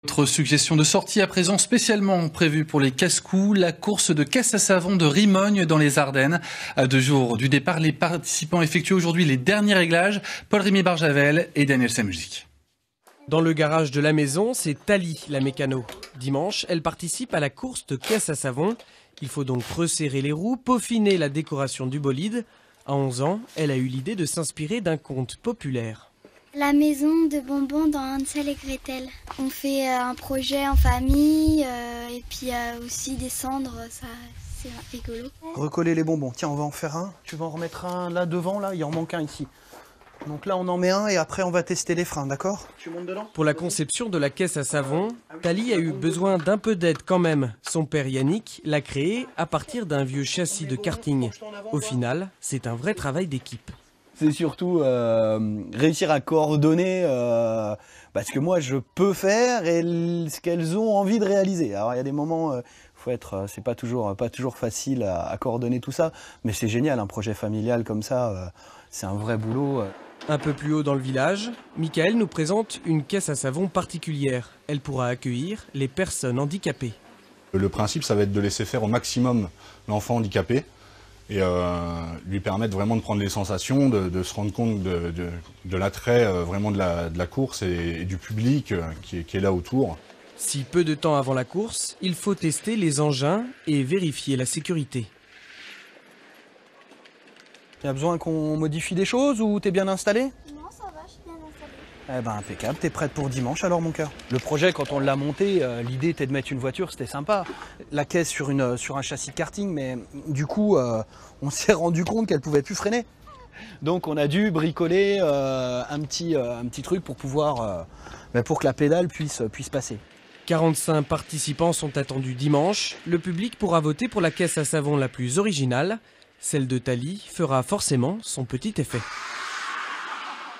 Autre suggestion de sortie à présent spécialement prévue pour les casse-cou, la course de caisse à savon de Rimogne dans les Ardennes. À 2 jours du départ, les participants effectuent aujourd'hui les derniers réglages. Paul-Rémy Barjavel et Daniel Samusic. Dans le garage de la maison, c'est Tali, la mécano. Dimanche, elle participe à la course de caisse à savon. Il faut donc resserrer les roues, peaufiner la décoration du bolide. À 11 ans, elle a eu l'idée de s'inspirer d'un conte populaire. La maison de bonbons dans Hansel et Gretel. On fait un projet en famille et puis aussi des cendres, ça c'est rigolo. Recoller les bonbons. Tiens, on va en faire un. Tu vas en remettre un là devant, là. Il en manque un ici. Donc là, on en met un et après, on va tester les freins, d'accord? Tu montes dedans? Pour la conception de la caisse à savon, Tali a eu besoin d'un peu d'aide quand même. Son père Yannick l'a créée à partir d'un vieux châssis de karting. Au final, c'est un vrai travail d'équipe. C'est surtout réussir à coordonner ce que moi je peux faire et ce qu'elles ont envie de réaliser. Alors il y a des moments, c'est pas toujours facile à coordonner tout ça, mais c'est génial, un projet familial comme ça, c'est un vrai boulot. Un peu plus haut dans le village, Michael nous présente une caisse à savon particulière. Elle pourra accueillir les personnes handicapées. Le principe, ça va être de laisser faire au maximum l'enfant handicapé et lui permettre vraiment de prendre les sensations, de se rendre compte de l'attrait vraiment de la course et du public qui est là autour. Si peu de temps avant la course, il faut tester les engins et vérifier la sécurité. Tu as besoin qu'on modifie des choses ou t'es bien installé? Non, ça va, je suis bien installée. Eh ben impeccable, t'es prête pour dimanche alors mon cœur. Le projet, quand on l'a monté, l'idée était de mettre une voiture, c'était sympa. La caisse sur un châssis de karting, mais du coup, on s'est rendu compte qu'elle pouvait plus freiner. Donc on a dû bricoler un petit truc pour pouvoir, pour que la pédale puisse passer. 45 participants sont attendus dimanche. Le public pourra voter pour la caisse à savon la plus originale. Celle de Tali fera forcément son petit effet.